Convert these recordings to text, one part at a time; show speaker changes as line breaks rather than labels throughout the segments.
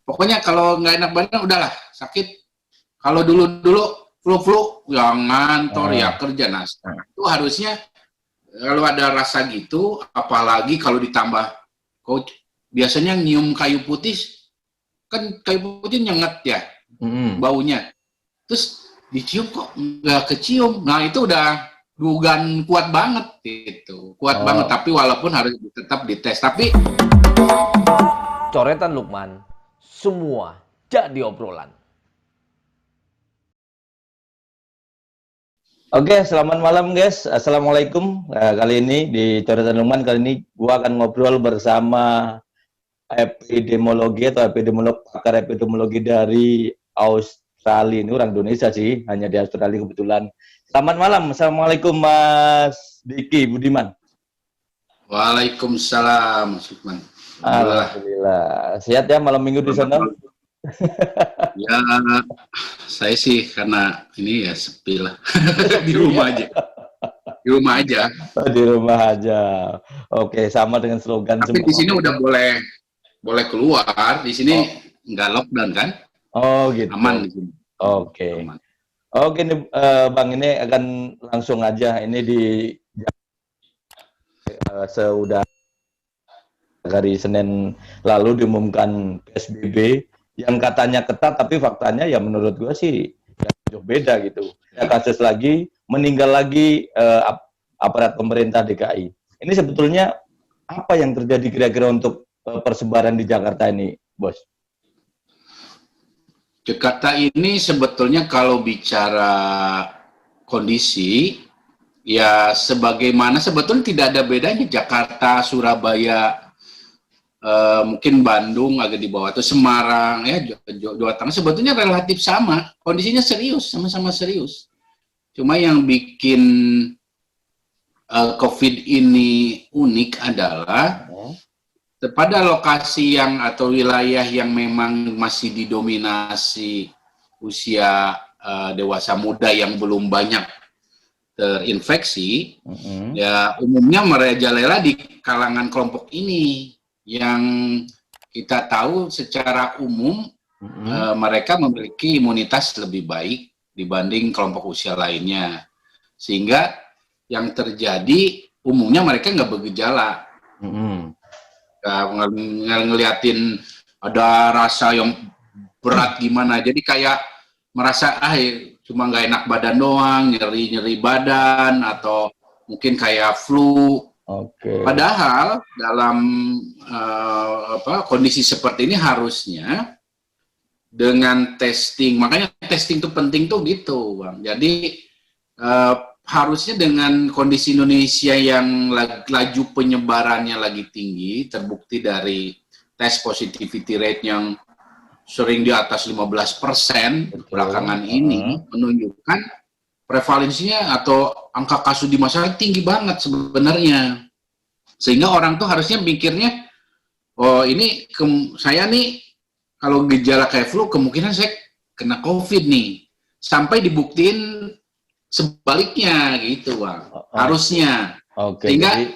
Pokoknya kalau nggak enak badan udahlah sakit. Kalau dulu flu yang ngantor ya kerja. Nah, itu harusnya kalau ada rasa gitu, apalagi kalau ditambah coach, biasanya nyium kayu putih, kan kayu putih nyengat ya baunya. Terus dicium kok nggak kecium. Nah itu udah dugaan kuat banget gitu, kuat banget. Tapi walaupun harus tetap dites. Tapi
Coretan Lukman, semua jadi obrolan.
Oke, selamat malam guys. Assalamualaikum. Kali ini di Coretan Lukman, kali ini gua akan ngobrol bersama epidemiologi atau pakar epidemiologi dari Australia. Ini orang Indonesia sih, hanya di Australia kebetulan. Selamat malam. Assalamualaikum Mas Diki Budiman.
Waalaikumsalam Mas Lukman.
Alhamdulillah. Sehat ya malam minggu di sana?
Ya, saya sih karena ini ya sepi lah. Di rumah aja. Di rumah aja.
Di rumah aja. Oke, sama dengan slogan.
Tapi di sini udah boleh keluar. Di sini nggak lockdown kan?
Oh gitu.
Aman di sini.
Oke.
Aman.
Oke nih Bang, ini akan langsung aja. Ini di sudah hari Senin lalu diumumkan PSBB yang katanya ketat, tapi faktanya ya menurut gua sih jauh beda gitu. Ada kasus lagi, meninggal lagi aparat pemerintah DKI. Ini sebetulnya apa yang terjadi kira-kira untuk persebaran di Jakarta ini, Bos?
Jakarta ini sebetulnya kalau bicara kondisi, ya sebagaimana sebetulnya tidak ada bedanya Jakarta, Surabaya, mungkin Bandung agak di bawah, atau Semarang, ya Jawa Tengah sebetulnya relatif sama, kondisinya serius, sama-sama serius. Cuma yang bikin COVID ini unik adalah pada lokasi yang atau wilayah yang memang masih didominasi usia dewasa muda yang belum banyak terinfeksi, ya umumnya merajalela di kalangan kelompok ini yang kita tahu secara umum mereka memiliki imunitas lebih baik dibanding kelompok usia lainnya, sehingga yang terjadi umumnya mereka nggak bergejala. Ngeliatin ada rasa yang berat gimana, jadi kayak merasa cuma nggak enak badan doang, nyeri badan, atau mungkin kayak flu. Padahal dalam kondisi seperti ini harusnya dengan testing, makanya testing itu penting tuh gitu, Bang. Jadi harusnya dengan kondisi Indonesia yang laju penyebarannya lagi tinggi, terbukti dari tes positivity rate yang sering di atas 15% belakangan ini, menunjukkan prevalensinya atau angka kasus di masyarakat tinggi banget sebenarnya. Sehingga orang tuh harusnya mikirnya, oh ini saya nih kalau gejala kayak flu kemungkinan saya kena COVID nih. Sampai dibuktiin sebaliknya gitu, Bang. Harusnya. Sehingga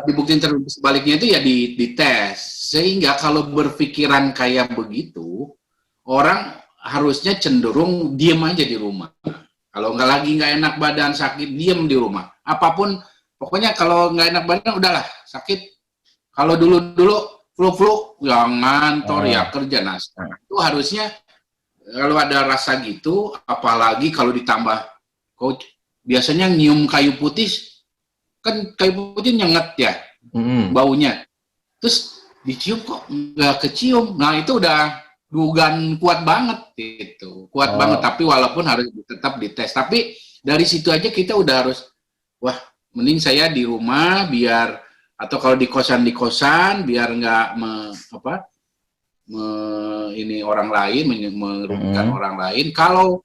dibuktiin sebaliknya itu ya dites. Sehingga kalau berpikiran kayak begitu, orang harusnya cenderung diem aja di rumah. Kalau nggak enak badan, sakit, diem di rumah. Apapun, pokoknya kalau nggak enak badan udahlah sakit. Kalau dulu flu yang ngantor ya kerja. Nah, itu harusnya kalau ada rasa gitu, apalagi kalau ditambah coach, biasanya nyium kayu putih, kan kayu putih nyengat ya baunya. Terus dicium kok nggak kecium. Nah itu udah dugaan kuat banget gitu, kuat banget. Tapi walaupun harus tetap dites. Tapi dari situ aja kita udah harus, wah mending saya di rumah biar, atau kalau di kosan biar nggak ini orang lain, merugikan orang lain. Kalau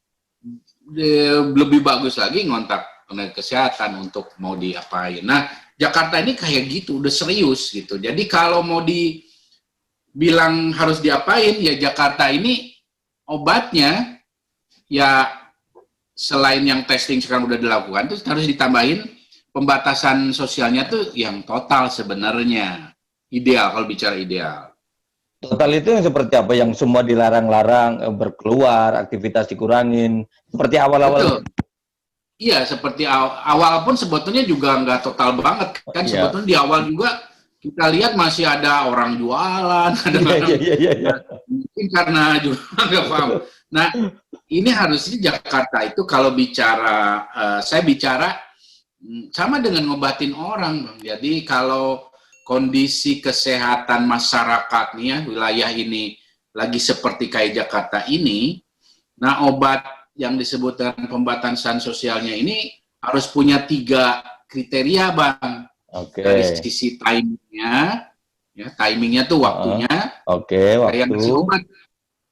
lebih bagus lagi ngontak tenaga kesehatan untuk mau diapain. Nah, Jakarta ini kayak gitu, udah serius gitu. Jadi kalau mau dibilang harus diapain, ya Jakarta ini obatnya ya selain yang testing sekarang udah dilakukan, terus harus ditambahin pembatasan sosialnya tuh yang total sebenarnya. Ideal kalau bicara ideal.
Total itu yang seperti apa? Yang semua dilarang-larang, berkeluar, aktivitas dikurangin, seperti awal-awal.
Betul. Iya, seperti awal pun sebetulnya juga nggak total banget kan.
Iya.
Sebetulnya di awal juga kita lihat masih ada orang jualan, ada
Iya,
orang
iya, iya, iya.
mungkin karena juga nggak paham. Nah, ini harusnya Jakarta itu kalau bicara, saya bicara sama dengan ngobatin orang, Bang. Jadi kalau kondisi kesehatan masyarakat nih ya, wilayah ini lagi seperti kayak Jakarta ini, nah obat yang disebut dengan pembatasan sosialnya ini harus punya 3 kriteria, Bang.
Oke.
Dari sisi timingnya, ya timingnya tuh waktunya,
Oke,
yang
waktu.
ngasih obat.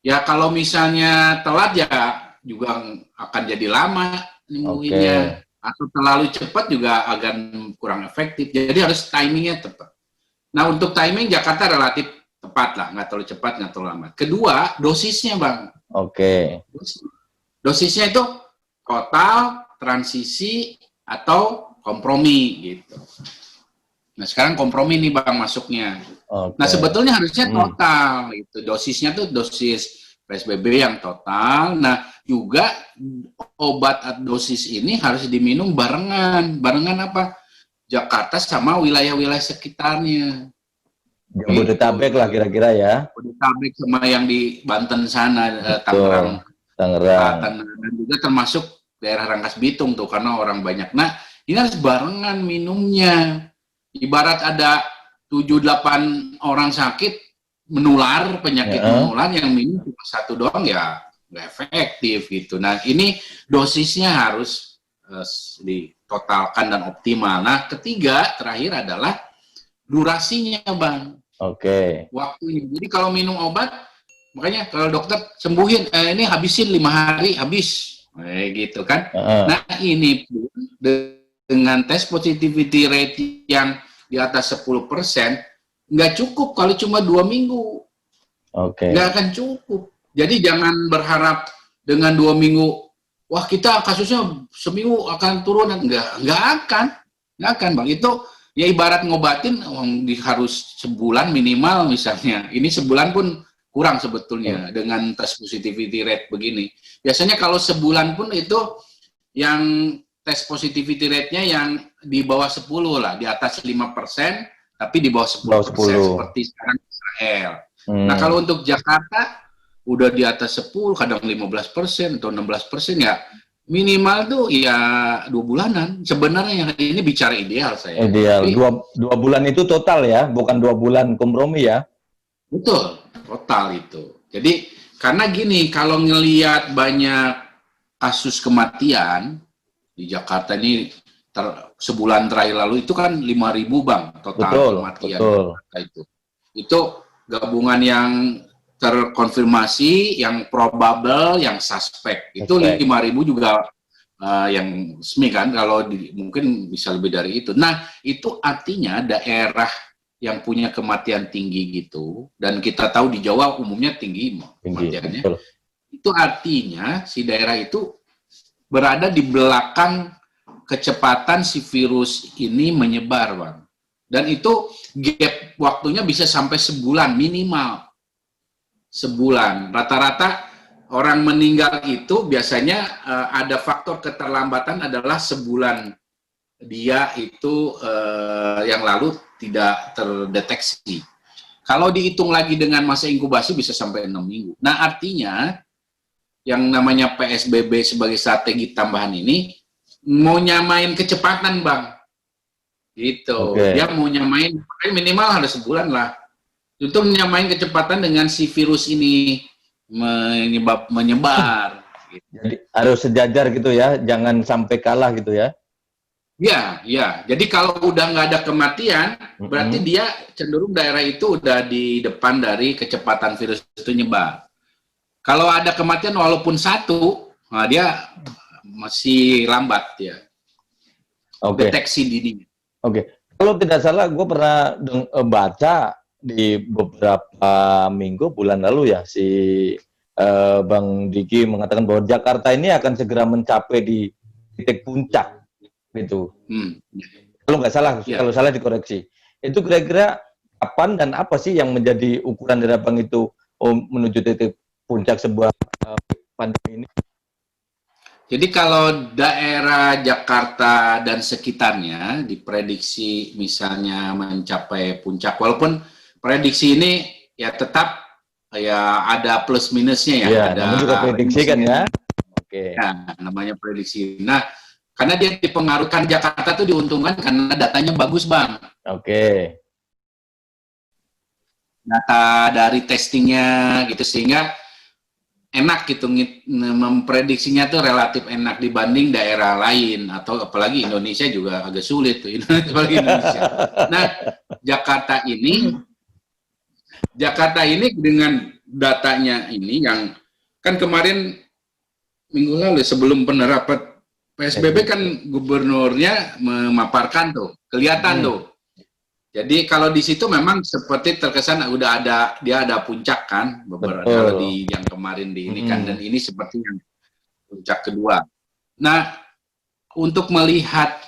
Ya kalau misalnya telat ya juga akan jadi lama nyembuhinnya. Atau terlalu cepat juga akan kurang efektif. Jadi harus timingnya tepat. Nah untuk timing Jakarta relatif tepat lah, nggak terlalu cepat, nggak terlalu lama. Kedua, dosisnya, Bang.
Oke.
Dosisnya itu total, transisi, atau kompromi gitu. Nah sekarang kompromi nih Bang masuknya.
Oke.
Nah sebetulnya harusnya total gitu. Dosisnya tuh dosis PSBB yang total. Nah juga obat dosis ini harus diminum barengan. Barengan apa? Jakarta sama wilayah-wilayah sekitarnya.
Jabodetabek lah kira-kira ya.
Jabodetabek sama yang di Banten sana,
Betul.
Tangerang.
Tangerang.
Dan juga termasuk daerah Rangkas Bitung tuh karena orang banyak. Nah ini harus barengan minumnya. Ibarat ada 7-8 orang sakit menular, penyakit menular yang minum cuma 1 doang ya nggak efektif gitu. Nah ini dosisnya harus ditotalkan dan optimal. Nah ketiga terakhir adalah durasinya Bang.
Oke.
Waktunya. Jadi kalau minum obat, makanya kalau dokter sembuhin, ini habisin 5 hari habis, gitu kan. Nah ini pun dengan tes positivity rate yang di atas 10%, nggak cukup kalau cuma 2 minggu. Nggak akan cukup. Jadi jangan berharap dengan 2 minggu, wah kita kasusnya seminggu akan turun. Nggak akan Bang. Itu ya ibarat ngobatin, harus sebulan minimal misalnya. Ini sebulan pun kurang sebetulnya dengan tes positivity rate begini. Biasanya kalau sebulan pun itu yang tes positivity rate-nya yang di bawah 10 lah, di atas 5%, tapi di bawah 10%, seperti sekarang Israel. Nah, kalau untuk Jakarta, udah di atas 10, kadang 15% atau 16%, ya minimal tuh ya 2 bulanan. Sebenarnya ini bicara ideal saya.
Ideal, 2 bulan itu total ya, bukan 2 bulan kompromi ya?
Betul, total itu. Jadi, karena gini, kalau ngelihat banyak kasus kematian, di Jakarta ini sebulan terakhir lalu itu kan 5.000 Bang total kematian itu gabungan yang terkonfirmasi, yang probable, yang suspek itu 5.000 juga yang resmi kan, kalau mungkin bisa lebih dari itu. Nah itu artinya daerah yang punya kematian tinggi gitu, dan kita tahu di Jawa umumnya tinggi kematiannya, itu artinya si daerah itu berada di belakang kecepatan si virus ini menyebar, Bang. Dan itu gap waktunya bisa sampai sebulan minimal. Sebulan. Rata-rata orang meninggal itu biasanya ada faktor keterlambatan adalah sebulan dia itu yang lalu tidak terdeteksi. Kalau dihitung lagi dengan masa inkubasi bisa sampai 6 minggu. Nah artinya yang namanya PSBB sebagai strategi tambahan ini mau nyamain kecepatan Bang, gitu. Dia mau nyamain, minimal harus sebulan lah. Itu nyamain kecepatan dengan si virus ini menyebar. Gitu.
Jadi harus sejajar gitu ya, jangan sampai kalah gitu ya.
Ya. Jadi kalau udah nggak ada kematian, berarti dia cenderung daerah itu udah di depan dari kecepatan virus itu nyebar. Kalau ada kematian walaupun 1, nah dia masih lambat ya. Deteksi dini.
Kalau tidak salah, gue pernah baca di beberapa minggu bulan lalu ya, si Bang Diki mengatakan bahwa Jakarta ini akan segera mencapai di titik puncak gitu. Kalau nggak salah, kalau salah dikoreksi. Itu kira-kira kapan dan apa sih yang menjadi ukuran dari Abang itu menuju titik puncak sebuah pandemi ini?
Jadi kalau daerah Jakarta dan sekitarnya diprediksi misalnya mencapai puncak, walaupun prediksi ini ya tetap ya ada plus minusnya ya,
Ya,
ada
namun juga prediksi kan ya. Oke.
ya, namanya prediksi. Nah, karena dia dipengaruhkan Jakarta tuh diuntungkan karena datanya bagus Bang.
Oke.
Data dari testingnya gitu sehingga enak gitu memprediksinya tuh relatif enak dibanding daerah lain atau apalagi Indonesia juga agak sulit tuh apalagi Indonesia. Nah, Jakarta ini dengan datanya ini yang kan kemarin minggu lalu sebelum penerapan PSBB kan gubernurnya memaparkan tuh, kelihatan tuh. Jadi kalau di situ memang seperti terkesan dia ada puncak kan beberapa kalau di yang kemarin di ini kan dan ini seperti yang puncak kedua. Nah, untuk melihat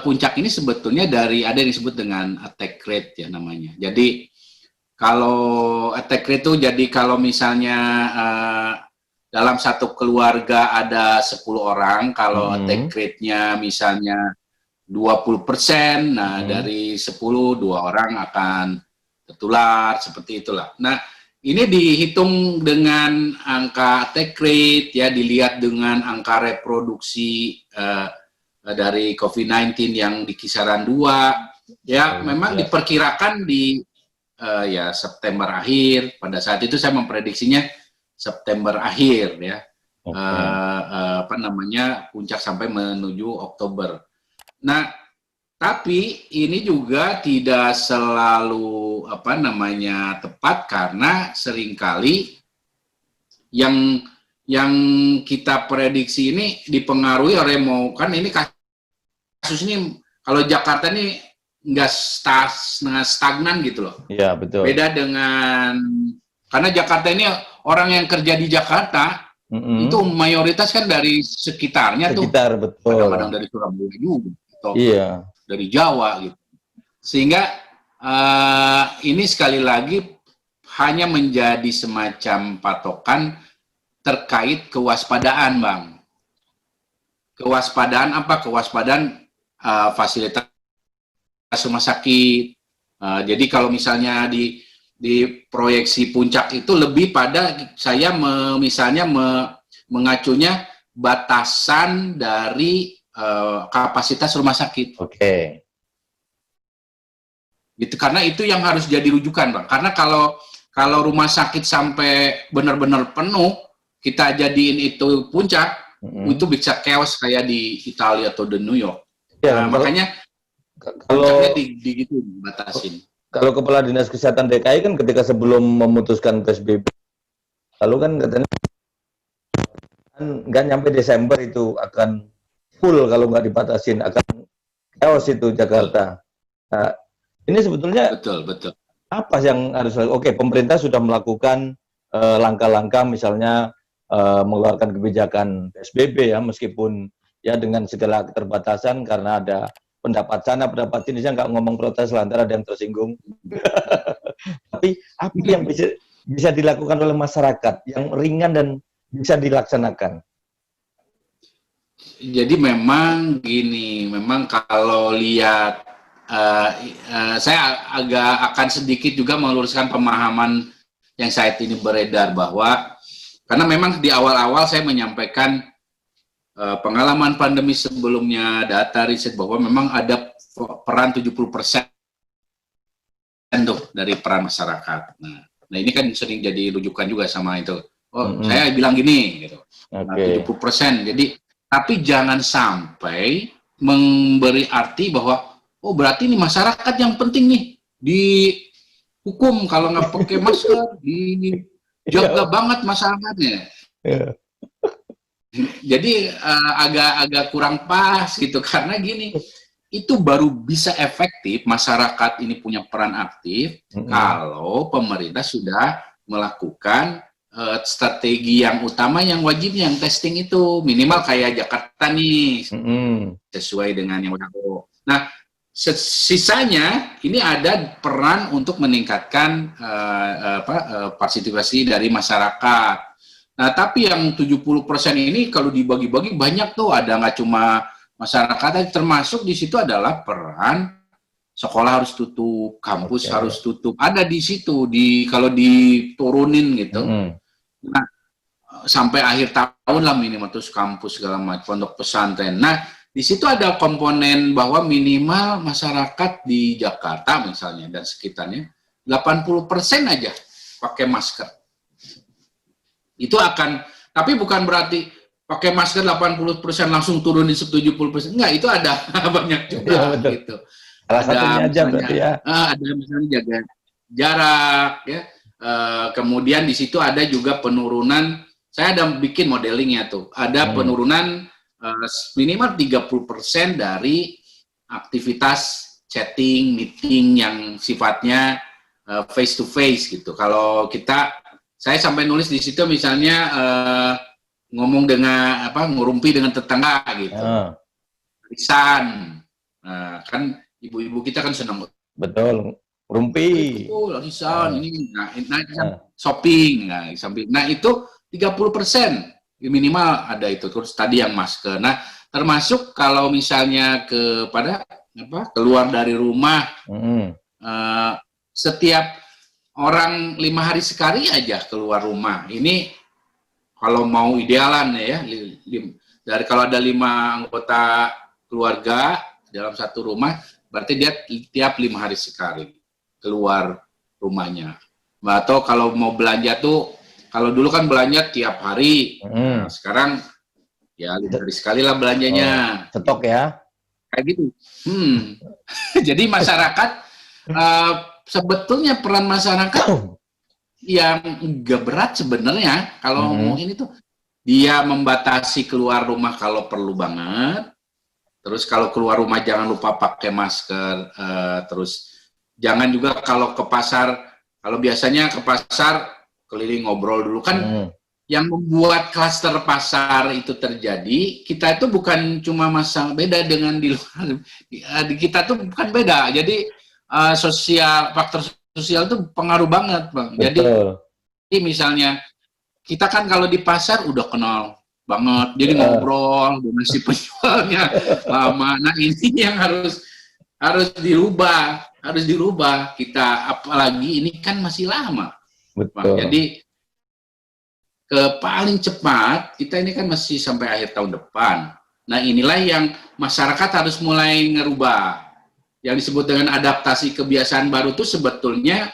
puncak ini sebetulnya ada yang disebut dengan attack rate ya namanya. Jadi kalau attack rate itu jadi kalau misalnya dalam satu keluarga ada 10 orang, kalau attack rate-nya misalnya 20%, nah dari 10, 2 orang akan tertular, seperti itulah. Nah, ini dihitung dengan angka attack rate, ya dilihat dengan angka reproduksi dari COVID-19 yang di kisaran 2, ya memang diperkirakan di ya September akhir, pada saat itu saya memprediksinya September akhir, ya, puncak sampai menuju Oktober. Nah, tapi ini juga tidak selalu tepat karena seringkali yang kita prediksi ini dipengaruhi oleh kan ini kasus ini kalau Jakarta ini nggak stagnan gitu loh.
Iya, betul.
Beda dengan karena Jakarta ini orang yang kerja di Jakarta itu mayoritas kan dari sekitarnya tuh.
Betul.
Kadang-kadang dari Surabaya juga. Atau dari Jawa gitu, sehingga ini sekali lagi hanya menjadi semacam patokan terkait kewaspadaan, Bang. Kewaspadaan apa? Kewaspadaan fasilitas rumah sakit. Jadi kalau misalnya di proyeksi puncak itu lebih pada saya mengacunya batasan dari kapasitas rumah sakit.
Oke.
Gitu, karena itu yang harus jadi rujukan, Bang. Karena kalau rumah sakit sampai benar-benar penuh, kita jadiin itu puncak, itu bisa chaos kayak di Italia atau di New York.
Ya,
makanya puncaknya gitu dibatasin.
Kalau Kepala Dinas Kesehatan DKI kan ketika sebelum memutuskan PSBB, lalu kan katanya nggak nyampe Desember itu akan full kalau nggak dibatasin, akan chaos itu Jakarta. Nah, ini sebetulnya
betul.
Apa yang harus oke, pemerintah sudah melakukan langkah-langkah misalnya mengeluarkan kebijakan PSBB ya, meskipun ya dengan segala keterbatasan karena ada pendapat sana, pendapat sini, saya nggak ngomong protes lantaran ada yang tersinggung. Tapi apa yang bisa dilakukan oleh masyarakat yang ringan dan bisa dilaksanakan?
Jadi memang gini, memang kalau lihat, saya agak akan sedikit juga meluruskan pemahaman yang saat ini beredar bahwa, karena memang di awal-awal saya menyampaikan pengalaman pandemi sebelumnya, data riset bahwa memang ada peran 70% tuh dari peran masyarakat. Nah ini kan sering jadi rujukan juga sama itu. Saya bilang gini, gitu. 70%. Jadi tapi jangan sampai memberi arti bahwa berarti ini masyarakat yang penting nih dihukum kalau nggak pakai masker, dijaga banget masyarakatnya. Jadi agak kurang pas gitu karena gini, itu baru bisa efektif masyarakat ini punya peran aktif kalau pemerintah sudah melakukan strategi yang utama yang wajib yang testing itu minimal kayak Jakarta nih sesuai dengan yang WHO. Nah Sisanya ini ada peran untuk meningkatkan partisipasi dari masyarakat. Nah, tapi yang 70% ini kalau dibagi-bagi banyak tuh, ada nggak cuma masyarakat, termasuk di situ adalah peran sekolah harus tutup, kampus harus tutup, ada di situ kalau diturunin gitu. Nah, sampai akhir tahun lah minimal, terus kampus segala macam, pondok pesantren. Nah, di situ ada komponen bahwa minimal masyarakat di Jakarta misalnya dan sekitarnya 80% aja pakai masker. Itu akan, tapi bukan berarti pakai masker 80% langsung turunin 70%. Enggak, itu ada banyak juga
ya,
gitu.
Salah satunya aja berarti ya.
Ada misalnya jaga jarak ya. Kemudian di situ ada juga penurunan, saya ada bikin modelingnya tuh. Ada penurunan minimal 30% dari aktivitas chatting, meeting yang sifatnya face to face gitu. Kalau saya sampai nulis di situ misalnya ngomong dengan ngurumpi dengan tetangga gitu. Arisan. Kan ibu-ibu kita kan senang.
Betul. Rumpi.
Arisan ini. Nah, shopping. Nah, itu 30%. Minimal ada itu. Terus tadi yang masker. Nah, termasuk kalau misalnya keluar dari rumah, setiap orang 5 hari sekali aja keluar rumah. Ini kalau mau idealan ya, kalau ada 5 anggota keluarga dalam satu rumah, berarti dia tiap 5 hari sekali keluar rumahnya. Atau kalau mau belanja tuh, kalau dulu kan belanja tiap hari, nah, sekarang ya 5 hari sekali lah belanjanya.
Stok ya?
Kayak gitu. Jadi masyarakat, sebetulnya peran masyarakat yang enggak berat sebenarnya. Kalau mau ini tuh, dia membatasi keluar rumah kalau perlu banget. Terus kalau keluar rumah jangan lupa pakai masker. Terus jangan juga kalau ke pasar, kalau biasanya ke pasar, keliling ngobrol dulu kan. Yang membuat klaster pasar itu terjadi, kita itu bukan cuma masalah beda dengan di luar, kita tuh bukan beda. Jadi faktor sosial itu pengaruh banget, Bang. Betul. Jadi misalnya kita kan kalau di pasar udah kenal banget, jadi ngobrol dengan si penjualnya lama. Nah, ini yang harus dirubah kita, apalagi ini kan masih lama.
Betul.
Jadi paling cepat kita ini kan masih sampai akhir tahun depan. Nah, inilah yang masyarakat harus mulai ngerubah. Yang disebut dengan adaptasi kebiasaan baru itu sebetulnya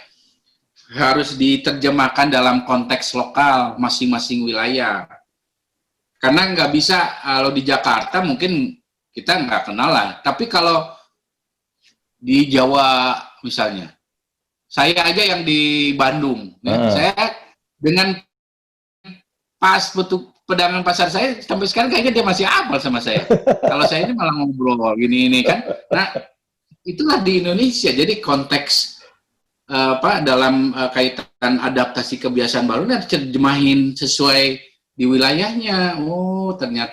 harus diterjemahkan dalam konteks lokal masing-masing wilayah. Karena nggak bisa, kalau di Jakarta mungkin kita nggak kenal lah. Tapi kalau di Jawa misalnya, saya aja yang di Bandung, saya dengan pas pedagang pasar saya sampai sekarang kayaknya dia masih hafal sama saya. Kalau saya ini malah ngobrol gini kan. Nah, itulah di Indonesia. Jadi konteks dalam kaitan adaptasi kebiasaan baru ini harus terjemahin sesuai di wilayahnya. Oh, ternyata